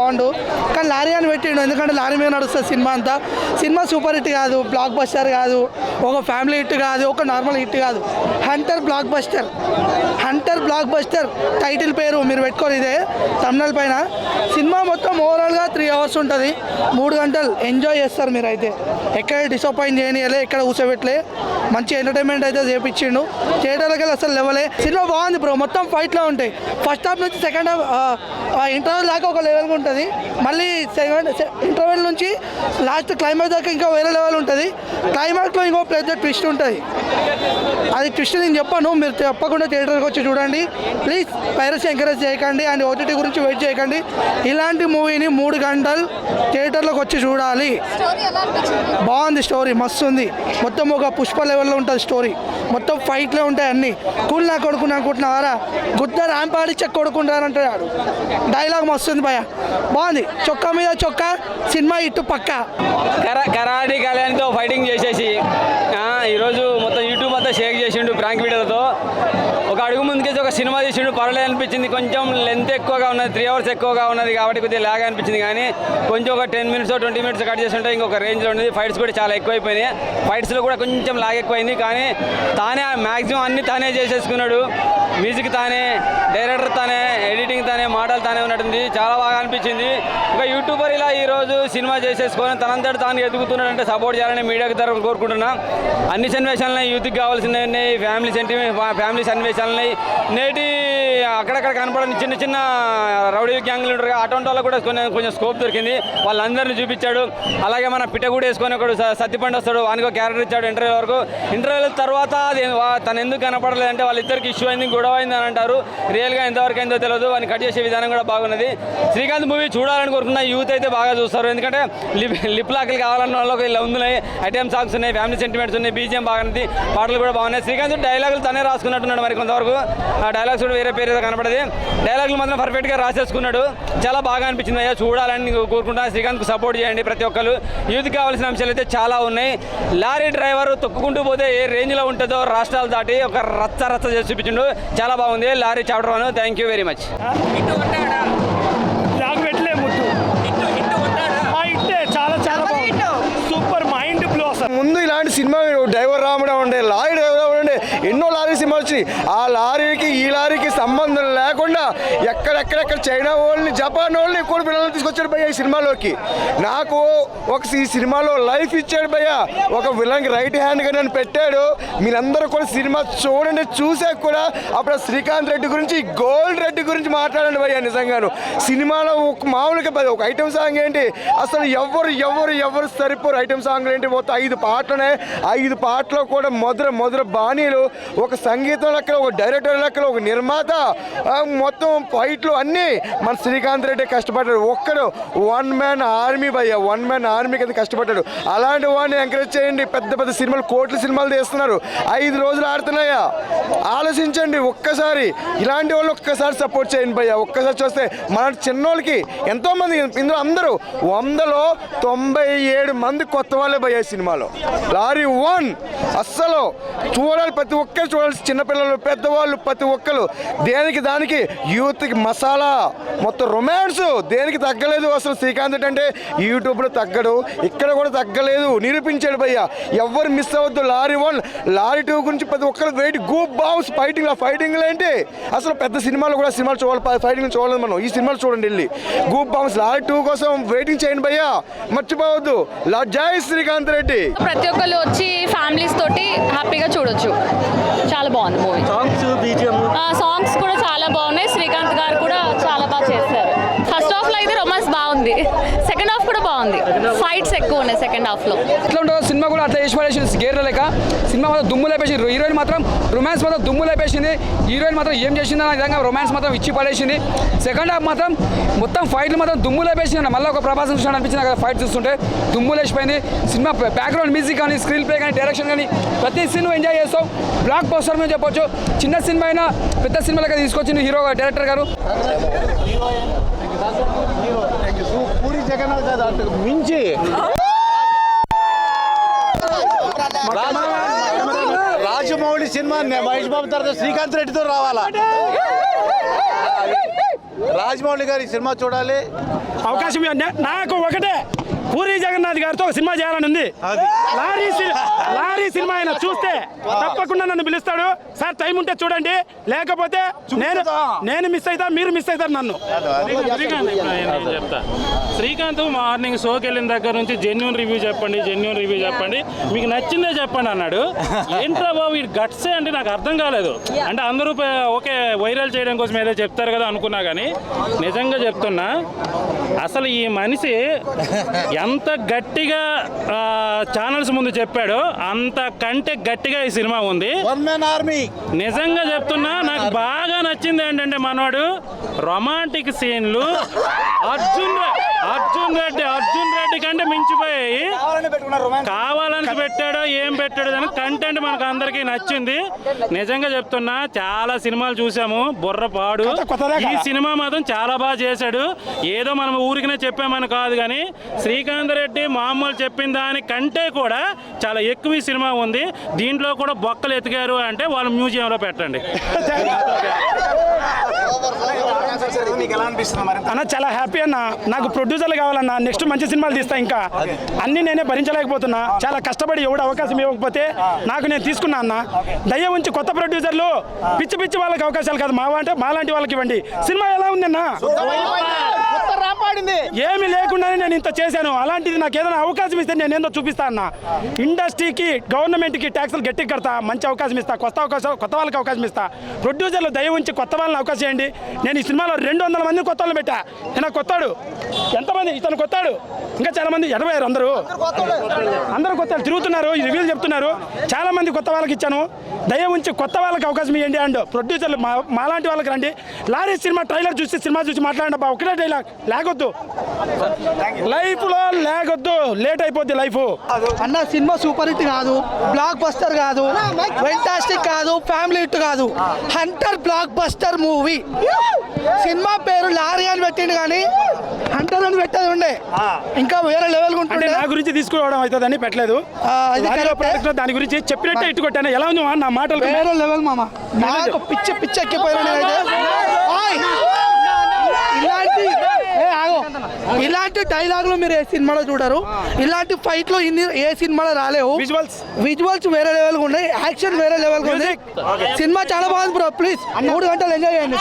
బాగుండు, కానీ లారీ అని పెట్టిండు. ఎందుకంటే లారీ మీద నడుస్తుంది సినిమా అంతా. సినిమా సూపర్ హిట్ కాదు, బ్లాక్ బస్టర్ కాదు, ఒక ఫ్యామిలీ హిట్ కాదు, ఒక నార్మల్ హిట్ కాదు. Hunter block buster, Hunter block buster title పేరు మీరు పెట్టుకోరు ఇదే తమిళ పైన. సినిమా మొత్తం ఓవరాల్గా 3 hours ఉంటుంది, 3 గంటలు ఎంజాయ్ చేస్తారు మీరు. అయితే ఎక్కడ డిసప్పాయింట్ చేయనియలే, ఎక్కడ కూర్చోబెట్టలే, మంచి ఎంటర్టైన్మెంట్ అయితే చేపించిండు. థియేటర్లకి అసలు లెవెలే. సినిమా బాగుంది బ్రో, మొత్తం ఫైట్లో ఉంటాయి. ఫస్ట్ హాఫ్ నుంచి సెకండ్ హాఫ్ ఇంటర్వెల్ దాకా ఒక లెవెల్గా ఉంటుంది, మళ్ళీ ఇంటర్వెల్ నుంచి లాస్ట్ క్లైమాక్స్ దాకా ఇంకా వేరే లెవెల్ ఉంటుంది. క్లైమాక్స్లో ఇంకో పెద్ద ట్విస్ట్ ఉంటుంది. అది ట్విస్ట్ నేను చెప్పాను, మీరు తప్పకుండా థియేటర్కి వచ్చి చూడండి ప్లీజ్. పైరసీ ఎంకరేజ్ చేయకండి అండ్ ఓటీటీ గురించి వెయిట్ చేయకండి. ఇలాంటి మూవీని 3 గంటలు థియేటర్లోకి వచ్చి చూడాలి. బాగుంది, స్టోరీ మస్తు ఉంది. మొత్తం ఒక పుష్ప లెవెల్లో ఉంటుంది స్టోరీ, మొత్తం ఫైట్లో ఉంటాయి అన్నీ. కూల్ నా కొడుకుని అనుకుంటున్నారా, గుద్ద ర్యాంపాడిచ్చే కొడుకుంటారంటాడు. డైలాగ్ మస్తు ఉంది భయ, బాగుంది. చొక్కా మీద చొక్కా, సినిమా ఇటు పక్క. కరాటి కళ్యాణ్తో ఫైటింగ్ చేసేసి ఈరోజు మొత్తం యూట్యూబ్ అంతా షేక్ చేసిండు ప్రాంక్ వీడియోలతో. ఒక అడుగు ముందుకేసి ఒక సినిమా తీసిండు, పర్వాలేదు అనిపించింది. కొంచెం లెంత్ ఎక్కువగా ఉన్నది, 3 hours ఎక్కువగా ఉన్నది కాబట్టి కొద్దిగా లాగా అనిపించింది. కానీ కొంచెం ఒక 10 minutes 20 minutes కట్ చేస్తుంటే ఇంకొక రేంజ్లో ఉన్నది. ఫైట్స్ కూడా చాలా ఎక్కువైపోయినాయి, ఫైట్స్లో కూడా కొంచెం లాగ్ ఎక్కువైంది. కానీ తానే మ్యాక్సిమం అన్ని తానే చేసేసుకున్నాడు. మ్యూజిక్ తానే, డైరెక్టర్ తానే, ఎడిటింగ్ తానే, మాటలు తానే ఉన్నట్టుంది. చాలా బాగా అనిపించింది. ఒక యూట్యూబర్ ఇలా ఈరోజు సినిమా చేసేసుకొని తనంతటి తాను ఎదుగుతున్నాడంటే సపోర్ట్ చేయాలని మీడియాకి తరఫున కోరుకుంటున్నా. అన్ని సన్నివేశాలని యూత్కి కావాల్సినవి, ఫ్యామిలీ సన్నివేశాలని, నేటి అక్కడక్కడ కనపడని చిన్న చిన్న రౌడీ గ్యాంగ్లు ఉంటారు, అటువంటి వాళ్ళకు కూడా కొంచెం స్కోప్ దొరికింది. వాళ్ళందరినీ చూపించాడు. అలాగే మన పిట్టగూడ వేసుకొని ఒకడు సత్తిపండి వస్తాడు, వానికి క్యారెక్టర్ ఇచ్చాడు ఇంటర్వ్యూ వరకు. ఇంటర్వ్యూల తర్వాత తను ఎందుకు కనపడలేదంటే వాళ్ళిద్దరికి ఇష్యూ అయింది, గొడవ అయింది అని అంటారు. రియల్గా ఎంతవరకు అయిందో తెలియదు. వాడిని కట్ చేసే విధానం కూడా బాగున్నది. శ్రీకాంత్ మూవీ చూడాలని కోరుకున్న యూత్ అయితే బాగా చూస్తారు. ఎందుకంటే లిప్ లాక్లు కావాలన్న వాళ్ళకి ఇలా ఉన్నాయి, ఐటమ్ సాంగ్స్ ఉన్నాయి, ఫ్యామిలీ సెంటిమెంట్స్ ఉన్నాయి, బీజిఎం బాగుంది, పాటలు కూడా బాగున్నాయి. శ్రీకాంత్ డైలాగులు తనే రాసుకున్నట్టున్నాడు మరి కొంతవరకు. ఆ డైలాగ్స్ కూడా వేరే పేరు కనపడది, డైలాగులు మాత్రం పర్ఫెక్ట్గా రాసేసుకున్నాడు. చాలా బాగా అనిపించింది అయ్యా, చూడాలని కోరుకుంటున్నాను. శ్రీకాంత్కు సపోర్ట్ చేయండి ప్రతి ఒక్కరు. యూత్కి కావాల్సిన అంశాలు అయితే చాలా ఉన్నాయి. లారీ డ్రైవర్ తొక్కుకుంటూ పోతే ఏ రేంజ్లో ఉంటుందో రాష్ట్రాలు దాటి ఒక రచ్చ చేసి చూపించిండు. చాలా బాగుంది lorry chapter 1. Thank you very much. ముందు ఇలాంటి సినిమా డ్రైవర్ రావడం ఉండే, లారీ డ్రైవర్ ఉండే, ఎన్నో లారీ సినిమాలు వచ్చినాయి. ఆ లారీకి ఈ లారీకి సంబంధం లేకుండా ఎక్కడెక్కడెక్కడ చైనా వాళ్ళని, జపాన్ వాళ్ళని కూడా పిల్లల్ని తీసుకొచ్చాడు భయ్య ఈ సినిమాలోకి. నాకు ఈ సినిమాలో లైఫ్ ఇచ్చాడు భయ్య. ఒక విలన్కి రైట్ హ్యాండ్గా నన్ను పెట్టాడు. మీరందరూ కూడా సినిమా చూడండి, చూసాక కూడా అప్పుడు శ్రీకాంత్ రెడ్డి గురించి, గోల్డ్ రెడ్డి గురించి మాట్లాడండి భయ్య. నిజంగాను సినిమాలో మామూలుగా ఒక ఐటమ్ సాంగ్ ఏంటి అసలు ఎవరు సరిపోరు. ఐటమ్ సాంగ్ ఏంటి మొత్తం 5 పాటలనే, 5 పాటలో కూడా మధుర బాణీలు, ఒక సంగీతం లెక్కలో, ఒక డైరెక్టర్ లెక్కలో, ఒక నిర్మాత, మొత్తం ఫైట్లు అన్నీ మన శ్రీకాంత్ రెడ్డి కష్టపడ్డాడు. ఒక్కడు 1 man ఆర్మీ భయ్య, 1 man ఆర్మీ కింద కష్టపడ్డాడు. అలాంటి వాడిని ఎంకరేజ్ చేయండి. పెద్ద సినిమాలు, కోట్ల సినిమాలు తీస్తున్నారు, 5 రోజులు ఆడుతున్నాయా, ఆలోచించండి ఒక్కసారి. ఇలాంటి వాళ్ళు ఒక్కసారి సపోర్ట్ చేయండి భయ్య. ఒక్కసారి చూస్తే మన చిన్నోళ్ళకి ఎంతోమంది, ఇందులో అందరూ 100లో 97 మంది కొత్త వాళ్ళే భయ్య సినిమాలో. లారీ 1 అస్సలు చూడాలి, ప్రతి ఒక్కరు చూడాలి, చిన్నపిల్లలు, పెద్దవాళ్ళు, ప్రతి ఒక్కరు. దానికి యూత్కి మసాలా, మొత్తం రొమాన్స్ దేనికి తగ్గలేదు అసలు. శ్రీకాంత్ అంటే యూట్యూబ్లో తగ్గడు, ఇక్కడ కూడా తగ్గలేదు, నిరూపించాడు భయ్య. ఎవరు మిస్ అవ్వద్దు. లారీ 1, లారీ 2 గురించి ప్రతి ఒక్కరు వెయిట్. గూప్ బాంబ్స్ ఫైటింగ్లు ఏంటి అసలు, పెద్ద సినిమాలు కూడా సినిమాలు చూడాలి, ఫైటింగ్ చూడలేదు మనం. ఈ సినిమాలు చూడండి వెళ్ళి. గూప్ బాంబ్స్ లారీ 2 కోసం వెయిటింగ్ చేయండి భయ్య, మర్చిపోవద్దు. జై శ్రీకాంత్ రెడ్డి. ప్రతి ఒక్కళ్ళు వచ్చి ఫ్యామిలీస్ తోటి హ్యాపీగా చూడొచ్చు. చాలా బాగుంది మూవీ. సాంగ్స్ కూడా చాలా బాగున్నాయి. శ్రీకాంత్ గారు కూడా చాలా బాగా చేస్తారు. ఫస్ట్ హాఫ్ లో అయితే రొమాన్స్ బాగుంది, సెకండ్ హాఫ్ కూడా బాగుంది. ఫైట్స్ ఎక్కువ ఉన్నాయి సెకండ్ హాఫ్ లో. ఎట్లా ఉంటుందో సినిమా కూడా అట్లా చేసి పడేసింది, గేర్ల లేక. సినిమా మాత్రం దుమ్ము లేపేసింది. హీరోయిన్ మాత్రం రొమాన్స్ మాత్రం దుమ్ము లేపేసింది. హీరోయిన్ మాత్రం ఏం చేసింది అనే విధంగా రొమాన్స్ మాత్రం ఇచ్చి పడేసింది. సెకండ్ హాఫ్ మాత్రం మొత్తం ఫైట్లు మాత్రం దుమ్ము లేపేసింది. మళ్ళీ ఒక ప్రభాసం చూసాను అనిపించింది కదా, ఫైట్ చూస్తుంటే దుమ్ము లేచిపోయింది. సినిమా బ్యాక్గ్రౌండ్ మ్యూజిక్ కానీ, స్క్రీన్ ప్లే కానీ, డైరెక్షన్ కానీ ప్రతి సినిమా ఎంజాయ్ చేస్తాం. బ్లాక్ బస్టర్ మీద చెప్పొచ్చు. చిన్న సినిమా అయినా పెద్ద సినిమాలకి తీసుకొచ్చింది హీరో డైరెక్టర్ గారు. పూరి జగన్నాథ్ గారు మించి రాజమౌళి సినిమా మహేష్ బాబు తర్వాత శ్రీకాంత్ రెడ్డితో రావాలా. రాజమౌళి గారి సినిమా చూడాలి. అవకాశం నాకు ఒకటే, పూరి జగన్నాథ్ గారితో ఒక సినిమా చేయాలని ఉంది. లారీ సినిమా ఆయన చూస్తే తప్పకుండా నన్ను పిలుస్తాడు. సార్ టైం ఉంటే చూడండి, లేకపోతే నేను మిస్ అవుతా, మీరు మిస్ అవుతారు నన్ను. చెప్తా, శ్రీకాంత్ మార్నింగ్ షోకి వెళ్ళిన దగ్గర నుంచి జెన్యూన్ రివ్యూ చెప్పండి, మీకు నచ్చిందే చెప్పండి అన్నాడు. ఏంట్రా బాబు ఈ గట్సే అంటే నాకు అర్థం కాలేదు. అంటే అందరూ ఓకే వైరల్ చేయడం కోసం ఏదో చెప్తారు కదా అనుకున్నా, కానీ నిజంగా చెప్తున్నా అసలు ఈ మనిషి ఎంత గట్టిగా ఛానల్స్ ముందు చెప్పాడో అంతకంటే గట్టిగా ఈ సినిమా ఉంది. నిజంగా చెప్తున్నా, నాకు బాగా నచ్చింది ఏంటంటే మనోడు రొమాంటిక్ సీన్లు అర్జున్ రెడ్డి కంటే మించిపోయాయి. కావాలని పెట్టాడో ఏం పెట్టాడో అని కంటెంట్ మనకు అందరికీ నచ్చింది. నిజంగా చెప్తున్నా, చాలా సినిమాలు చూసాము, బుర్రపాడు. ఈ సినిమా మాత్రం చాలా బాగా చేశాడు. ఏదో మనం ఊరికనే చెప్పామని కాదు, కానీ శ్రీకాంత్ రెడ్డి మామూలు చెప్పిన దానికంటే కూడా చాలా ఎక్కువ ఈ సినిమా ఉంది. దీంట్లో కూడా బొక్కలు ఎతికారు అంటే వాళ్ళు మ్యూజియంలో పెట్టండి. అన్న చాలా హ్యాపీ అన్న, నాకు ప్రొడ్యూసర్లు కావాలన్నా, నెక్స్ట్ మంచి సినిమాలు తీస్తా. ఇంకా అన్ని నేనే భరించలేకపోతున్నా, చాలా కష్టపడి ఎవడు అవకాశం ఇవ్వకపోతే నాకు నేను తీసుకున్నా అన్న. దయ ఉంచి కొత్త ప్రొడ్యూసర్లు పిచ్చి వాళ్ళకి అవకాశాలు కాదు, మాలాంటి వాళ్ళకి ఇవ్వండి. సినిమా ఎలా ఉంది అన్న? ఏమి లేకుండానే నేను ఇంత చేశాను. అలాంటిది నాకు ఏదైనా అవకాశం ఇస్తే నేను ఏందో చూపిస్తా అన్న. ఇండస్ట్రీకి గవర్నమెంట్కి ట్యాక్సులు గట్టిగా కడతా, మంచి అవకాశం ఇస్తా, కొత్త వాళ్ళకి అవకాశం ఇస్తా. ప్రొడ్యూసర్లు దయ ఉంచి కొత్త వాళ్ళని అవకాశం ఇవ్వండి. నేను ఈ సినిమాలో 200 మంది కొత్త వాళ్ళని పెట్టా. నేను కొత్తాడు ఎంతమంది, ఇతను కొత్తాడు, ఇంకా చాలా మంది 80 అందరూ కొత్త తిరుగుతున్నారు, ఈ రివ్యూలు చెప్తున్నారు. చాలా మంది కొత్త వాళ్ళకి ఇచ్చాను. దయ ఉంచి కొత్త వాళ్ళకి అవకాశం ఇవ్వండి. అండ్ ప్రొడ్యూసర్లు మాలాంటి వాళ్ళకి రండి. లారీ సినిమా ట్రైలర్ చూసి మాట్లాడండి. ఒకటే డైలాగ్, లేకొద్దు లైఫ్లో, లేకొద్దు, లేట్ అయిపోద్ది లైఫ్. అన్న సినిమా సూపర్ హిట్ కాదు, బ్లాక్ బస్టర్ కాదు, ఫెంటాస్టిక్ కాదు, ఫ్యామిలీ హిట్ కాదు, Hunter block buster movie. Cinema పేరు లారీ అని పెట్టిండు కానీ హంటర్ అని పెట్టేది ఉండే, ఇంకా వేరే లెవెల్ ఉంటుండే. నా గురించి తీసుకోవడం అవుతుందని పెట్టలేదు. దాని గురించి చెప్పినట్టే ఇట్టు కొట్టాను. ఎలా ఉంది నా మాటలు? వేరే లెవెల్ మామ, నాకు పిచ్చి ఎక్కిపోయినా. ఇలాంటి డైలాగులు మీరు ఏ సినిమాలో చూడరు, ఇలాంటి ఫైట్లు ఏ సినిమాలో రాలేవు. విజువల్స్ వేరే లెవెల్ ఉన్నాయి, యాక్షన్ వేరే లెవెల్ ఉంది. సినిమా చాలా బాగుంది బ్రో, ప్లీజ్ 3 గంటలు ఎంజాయ్ చేయండి.